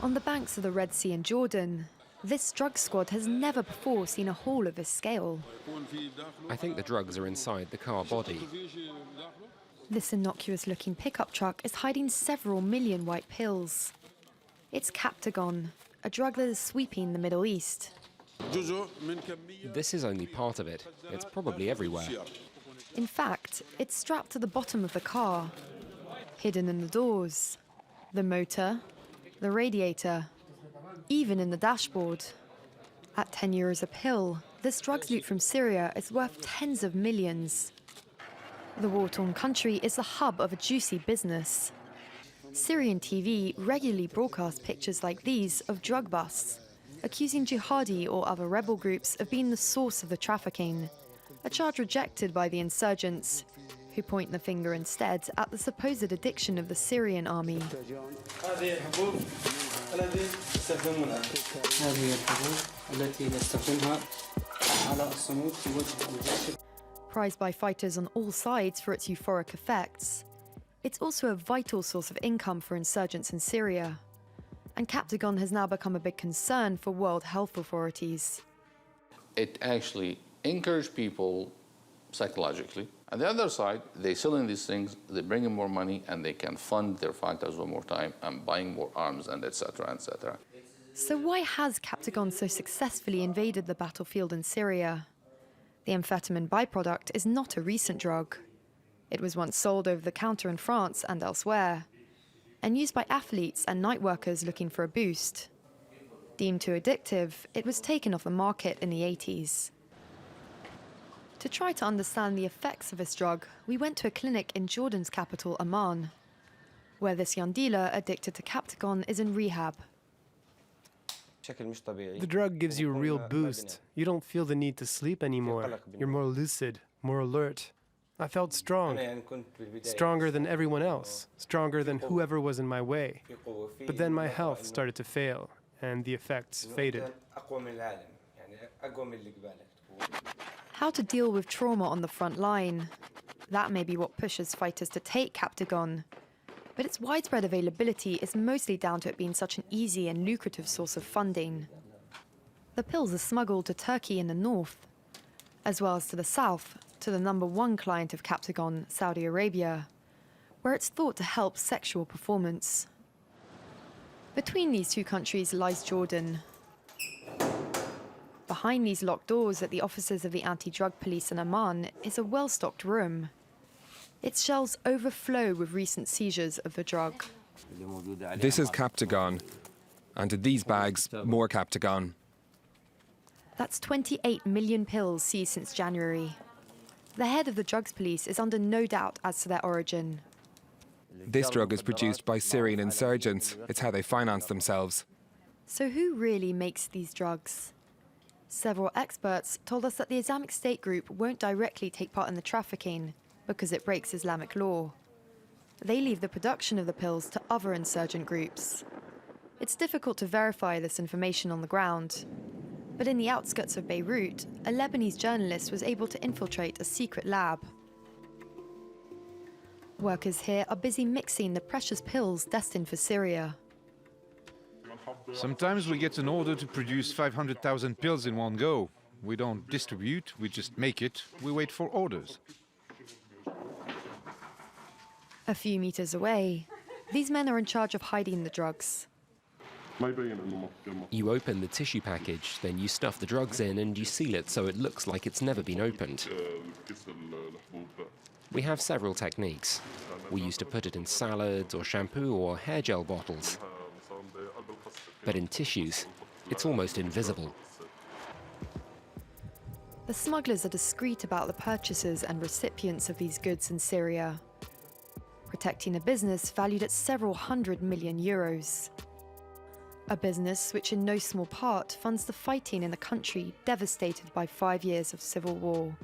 On the banks of the Red Sea in Jordan, this drug squad has never before seen a haul of this scale. I think the drugs are inside the car body. This innocuous-looking pickup truck is hiding several million white pills. It's captagon, a drug that is sweeping the Middle East. This is only part of it. It's probably everywhere. In fact, it's strapped to the bottom of the car, hidden in the doors, the motor, the radiator, even in the dashboard. At 10 euros a pill, this drugs loot from Syria is worth tens of millions. The war-torn country is the hub of a juicy business. Syrian TV regularly broadcasts pictures like these of drug busts, accusing jihadi or other rebel groups of being the source of the trafficking, a charge rejected by the insurgents, who point the finger instead at the supposed addiction of the Syrian army. Prized by fighters on all sides for its euphoric effects, it's also a vital source of income for insurgents in Syria. And captagon has now become a big concern for World Health authorities. It actually encourages people psychologically. On the other side, they sell in these things, they bring in more money, and they can fund their fighters one more time and buying more arms, and etc., etc. So why has captagon so successfully invaded the battlefield in Syria? The amphetamine byproduct is not a recent drug. It was once sold over the counter in France and elsewhere, and used by athletes and night workers looking for a boost. Deemed too addictive, it was taken off the market in the 80s. To try to understand the effects of this drug, we went to a clinic in Jordan's capital, Amman, where this young dealer addicted to captagon is in rehab. The drug gives you a real boost. You don't feel the need to sleep anymore. You're more lucid, more alert. I felt strong, stronger than everyone else, stronger than whoever was in my way. But then my health started to fail, and the effects faded. How to deal with trauma on the front line. That may be what pushes fighters to take captagon. But its widespread availability is mostly down to it being such an easy and lucrative source of funding. The pills are smuggled to Turkey in the north, as well as to the south, to the #1 client of captagon, Saudi Arabia, where it's thought to help sexual performance. Between these two countries lies Jordan. Behind these locked doors at the offices of the anti-drug police in Amman is a well-stocked room. Its shelves overflow with recent seizures of the drug. This is captagon, and in these bags, more captagon. That's 28 million pills seized since January. The head of the drugs police is under no doubt as to their origin. This drug is produced by Syrian insurgents. It's how they finance themselves. So who really makes these drugs? Several experts told us that the Islamic State group won't directly take part in the trafficking because it breaks Islamic law. They leave the production of the pills to other insurgent groups. It's difficult to verify this information on the ground. But in the outskirts of Beirut, a Lebanese journalist was able to infiltrate a secret lab. Workers here are busy mixing the precious pills destined for Syria. Sometimes we get an order to produce 500,000 pills in one go. We don't distribute, we just make it. We wait for orders. A few meters away, these men are in charge of hiding the drugs. You open the tissue package, then you stuff the drugs in and you seal it so it looks like it's never been opened. We have several techniques. We used to put it in salads or shampoo or hair gel bottles. But in tissues, it's almost invisible. The smugglers are discreet about the purchasers and recipients of these goods in Syria, protecting a business valued at several hundred million euros. A business which in no small part funds the fighting in a country devastated by 5 years of civil war.